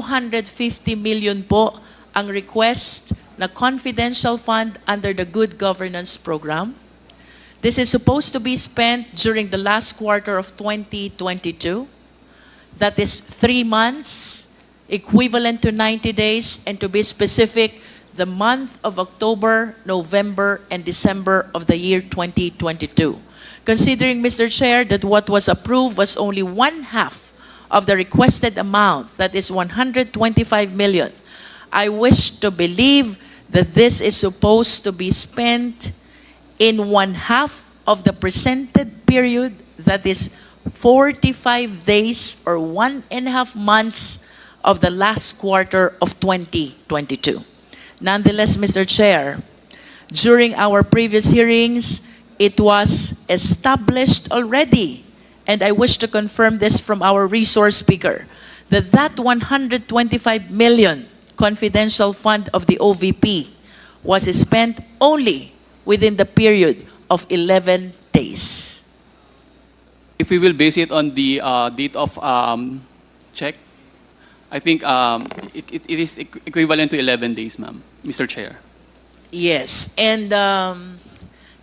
250 million po ang request na confidential fund under the Good Governance Program. This is supposed to be spent during the last quarter of 2022. That is 3 months, equivalent to 90 days, and to be specific, the month of October, November, and December of the year 2022. Considering, Mr. Chair, that what was approved was only one half of the requested amount, that is 125 million, I wish to believe that this is supposed to be spent in one half of the presented period, that is 45 days or 1.5 months of the last quarter of 2022. Nonetheless, Mr. Chair, during our previous hearings, it was established already, and I wish to confirm this from our resource speaker, that that 125 million confidential fund of the OVP was spent only within the period of 11 days. If we will base it on the date of check, I think it is equivalent to 11 days, ma'am, Mr. Chair. Yes, and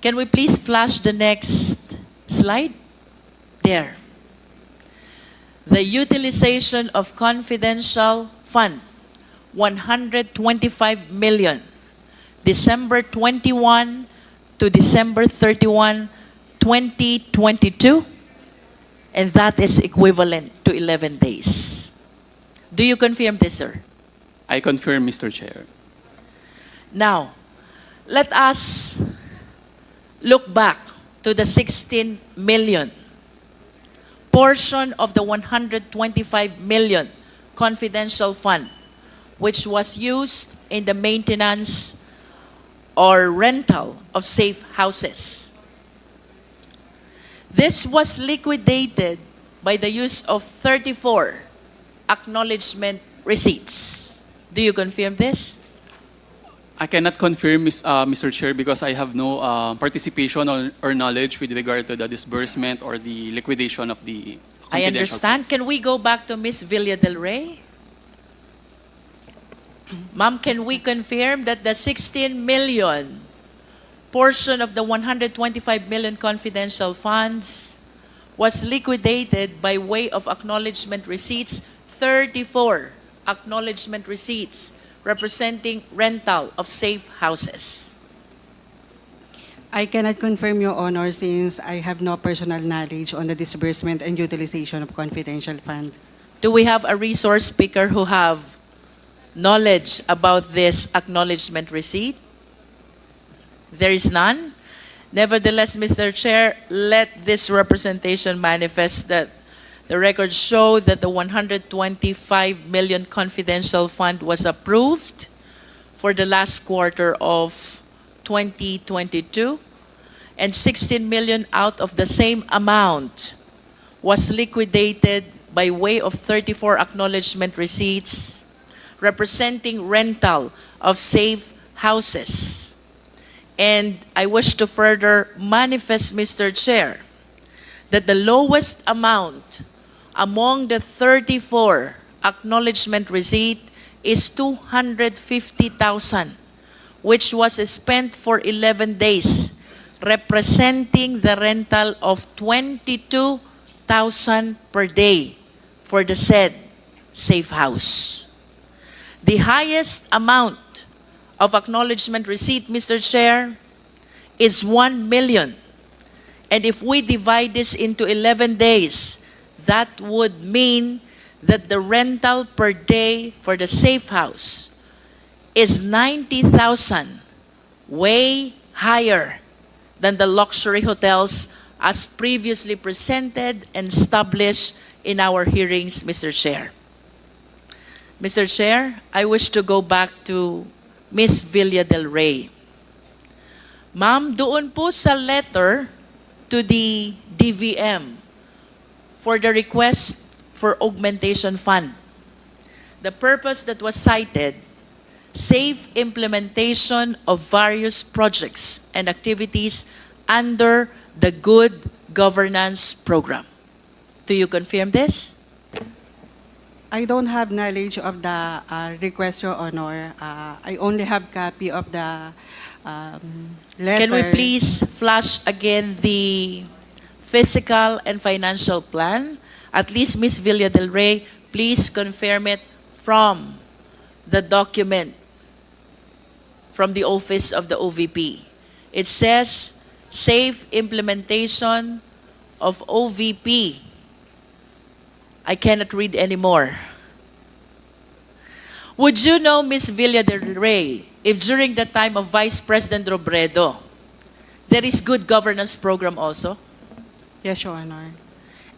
can we please flash the next slide? There. The utilization of confidential fund, 125 million, December 21 to December 31, 2022, and that is equivalent to 11 days. Do you confirm this, sir? I confirm, Mr. Chair. Now, let us look back to the 16 million portion of the 125 million confidential fund, which was used in the maintenance or rental of safe houses. This was liquidated by the use of 34 acknowledgement receipts. Do you confirm this? I cannot confirm, Mr. Chair, because I have no participation or knowledge with regard to the disbursement or the liquidation of the I confidential understand. funds. Can we go back to Ms. Villa del Rey? Ma'am, can we confirm that the 16 million portion of the 125 million confidential funds was liquidated by way of acknowledgement receipts, 34 acknowledgement receipts representing rental of safe houses? I cannot confirm, Your Honor, since I have no personal knowledge on the disbursement and utilization of confidential fund. Do we have a resource speaker who have knowledge about this acknowledgement receipt? There is none. Nevertheless, Mr. Chair, let this representation manifest that the records show that the 125 million confidential fund was approved for the last quarter of 2022, and 16 million out of the same amount was liquidated by way of 34 acknowledgement receipts representing rental of safe houses. And I wish to further manifest, Mr. Chair, that the lowest amount among the 34 acknowledgement receipt is 250,000, which was spent for 11 days, representing the rental of 22,000 per day for the said safe house. The highest amount of acknowledgement receipt, Mr. Chair, is 1 million. And if we divide this into 11 days, that would mean that the rental per day for the safe house is 90,000, way higher than the luxury hotels as previously presented and established in our hearings, Mr. Chair. Mr. Chair, I wish to go back to Ms. Villa del Rey. Ma'am, doon po sa letter to the DVM for the request for augmentation fund, the purpose that was cited, safe implementation of various projects and activities under the Good Governance Program. Do you confirm this? I don't have knowledge of the request, Your Honor. I only have copy of the letter. Can we please flash again the fiscal and financial plan? At least Ms. Villa del Rey, please confirm it from the document from the office of the OVP. It says safe implementation of OVP. I cannot read anymore. Would you know, Ms. Villa del Rey, if during the time of Vice President Robredo, there is good governance program also? Yes, Your Honor.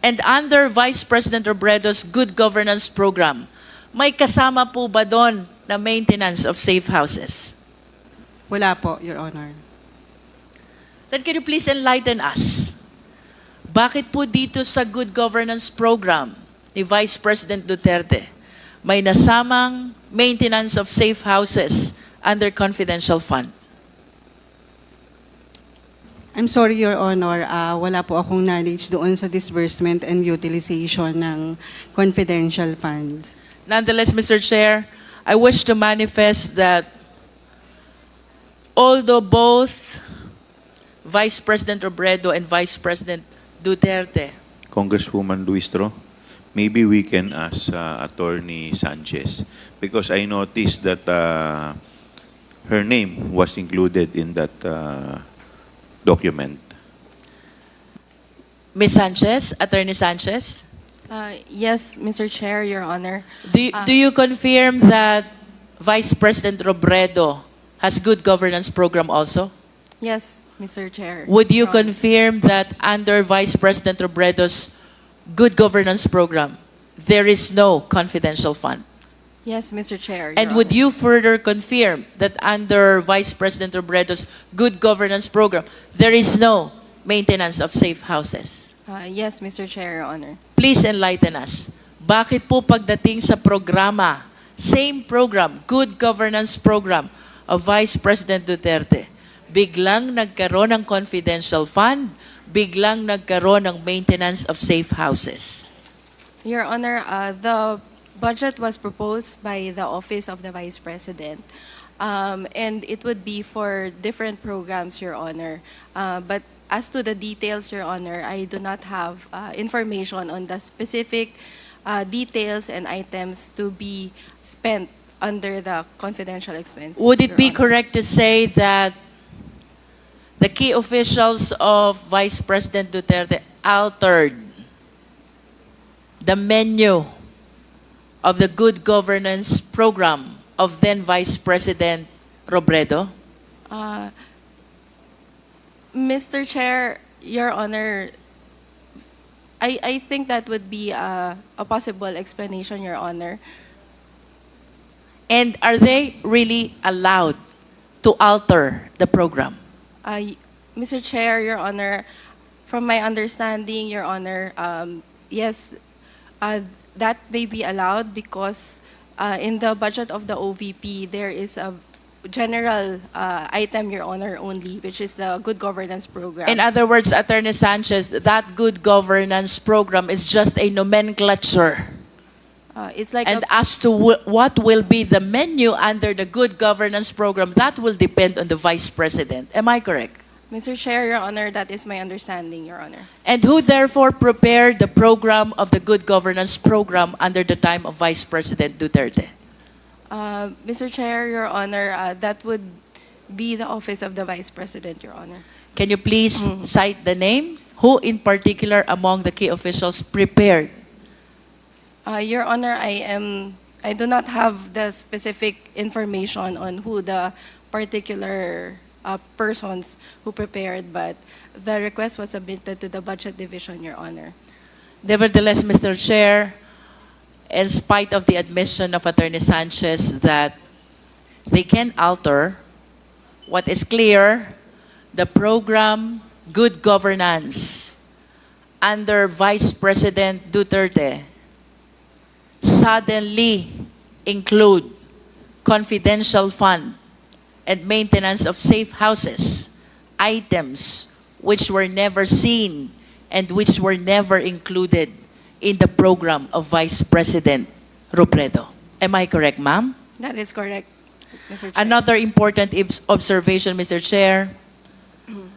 And under Vice President Robredo's good governance program, may kasama po ba doon na maintenance of safe houses? Wala po, Your Honor. Then can you please enlighten us? Bakit po dito sa good governance program ni Vice President Duterte, may nasamang maintenance of safe houses under confidential fund? I'm sorry, Your Honor. Wala po akong knowledge doon sa disbursement and utilization ng confidential funds. Nonetheless, Mr. Chair, I wish to manifest that although both Vice President Robredo and Vice President Duterte, Congresswoman Luistro, maybe we can ask Attorney Sanchez because I noticed that her name was included in that document. Ms. Sanchez, Attorney Sanchez, Yes, Mr. Chair, Your Honor. do you confirm that Vice President Robredo has good governance program also? Yes, Mr. Chair. Would you Your Honor. confirm that under Vice President Robredo's good governance program, there is no confidential fund? Yes, Mr. Chair. And Your would Honor. you further confirm that under Vice President Robredo's good governance program, there is no maintenance of safe houses? Yes, Mr. Chair, Your Honor. Please enlighten us. Bakit po pagdating sa programa, same program, good governance program of Vice President Duterte, biglang nagkaroon ng confidential fund, biglang nagkaroon ng maintenance of safe houses? Your Honor, the budget was proposed by the Office of the Vice President. And it would be for different programs, Your Honor. But as to the details, Your Honor, I do not have information on the specific details and items to be spent under the confidential expense. Would it Your be Honor. correct to say that the key officials of Vice President Duterte altered the menu of the good governance program of then Vice President Robredo? Mr. Chair, Your Honor, I think that would be a possible explanation, Your Honor. And are they really allowed to alter the program? Mr. Chair, Your Honor, from my understanding, Your Honor, yes, that may be allowed because in the budget of the OVP, there is a general item, Your Honor, only, which is the good governance program. In other words, Attorney Sanchez, that good governance program is just a nomenclature. It's like And a, as to what will be the menu under the good governance program, that will depend on the Vice President. Am I correct? Mr. Chair, Your Honor, that is my understanding, Your Honor. And who therefore prepared the program of the good governance program under the time of Vice President Duterte? Mr. Chair, Your Honor, that would be the Office of the Vice President, Your Honor. Can you please cite the name? Who in particular among the key officials prepared? Your Honor, I do not have the specific information on who the particular persons who prepared, but the request was submitted to the Budget Division, Your Honor. Nevertheless, Mr. Chair, in spite of the admission of Attorney Sanchez that they can alter, what is clear, the program Good Governance under Vice President Duterte suddenly include confidential fund and maintenance of safe houses, items which were never seen and which were never included in the program of Vice President Robredo. Am I correct, ma'am? That is correct, Mr. Chair. Another important observation, Mr. Chair,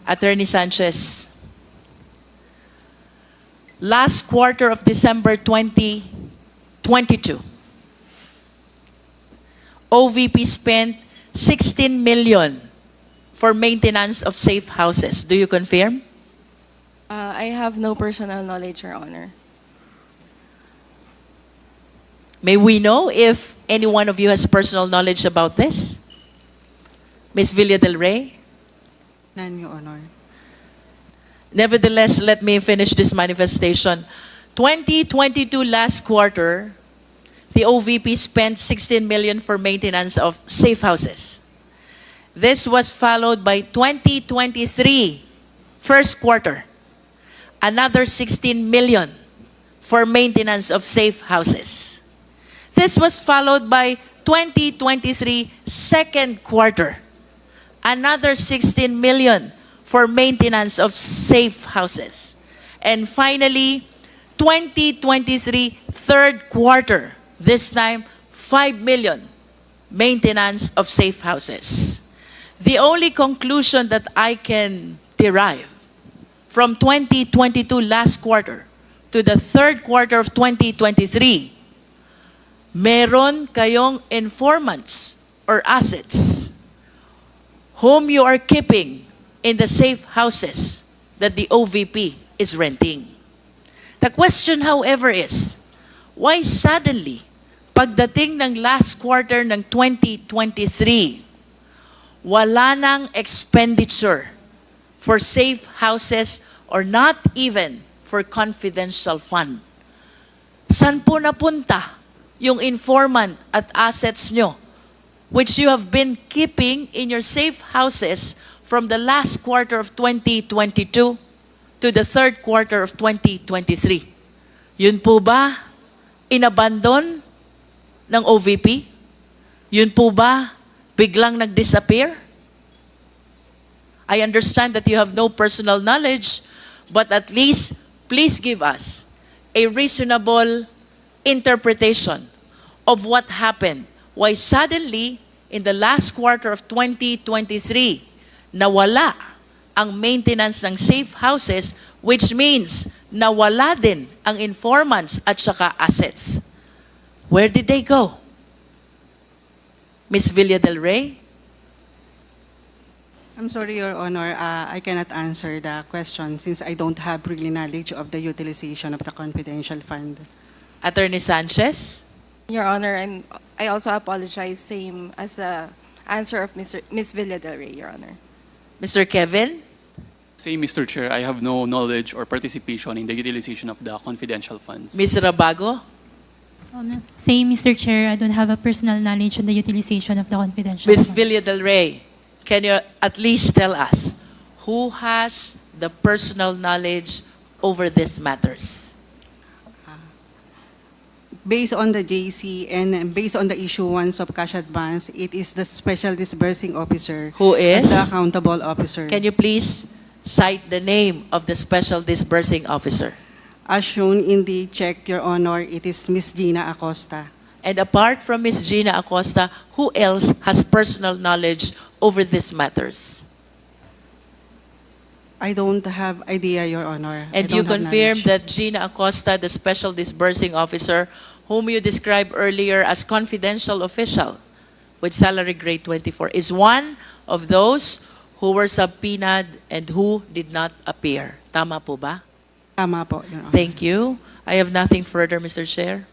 Attorney Sanchez. Last quarter of December 2022, OVP spent 16 million for maintenance of safe houses. Do you confirm? I have no personal knowledge, Your Honor. May we know if any one of you has personal knowledge about this? Ms. Villa del Rey? None, Your Honor. Nevertheless, let me finish this manifestation. 2022 last quarter, the OVP spent 16 million for maintenance of safe houses. This was followed by 2023 first quarter, another 16 million for maintenance of safe houses. This was followed by 2023 second quarter, another 16 million for maintenance of safe houses. And finally, 2023 third quarter, this time 5 million maintenance of safe houses. The only conclusion that I can derive from 2022 last quarter to the third quarter of 2023, meron kayong informants or assets whom you are keeping in the safe houses that the OVP is renting. The question, however, is, why suddenly, pagdating ng last quarter ng 2023, wala nang expenditure for safe houses or not even for confidential fund? San po napunta yung informant at assets nyo, which you have been keeping in your safe houses from the last quarter of 2022 to the third quarter of 2023? Yun po ba inabandon ng OVP? Yun po ba biglang nag-disappear? I understand that you have no personal knowledge, but at least please give us a reasonable interpretation of what happened. Why suddenly, in the last quarter of 2023, nawala ang maintenance ng safe houses, which means nawala din ang informants at saka assets. Where did they go? Ms. Villa del Rey? I'm sorry, Your Honor, I cannot answer the question since I don't have really knowledge of the utilization of the confidential fund. Attorney Sanchez? Your Honor, I also apologize, same as the answer of Ms. Villa del Rey, Your Honor. Mr. Kevin? Same, Mr. Chair, I have no knowledge or participation in the utilization of the confidential funds. Ms. Rabago? Same, Mr. Chair. I don't have a personal knowledge on the utilization of the confidential Ms. funds. Villa del Rey, can you at least tell us who has the personal knowledge over these matters? Based on the JC and based on the issuance of cash advance, it is the Special Disbursing Officer Who is? as the accountable officer. Can you please cite the name of the Special Disbursing Officer? As shown in the check, Your Honor, it is Ms. Gina Acosta. And apart from Ms. Gina Acosta, who else has personal knowledge over these matters? I don't have idea, Your Honor. I And you don't have confirm knowledge. that Gina Acosta, the Special Disbursing Officer, whom you described earlier as confidential official with salary grade 24, is one of those who were subpoenaed and who did not appear. Tama po ba? Tama po, Your Honor. Thank you. I have nothing further, Mr. Chair.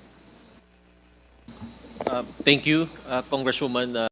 Thank you, Congresswoman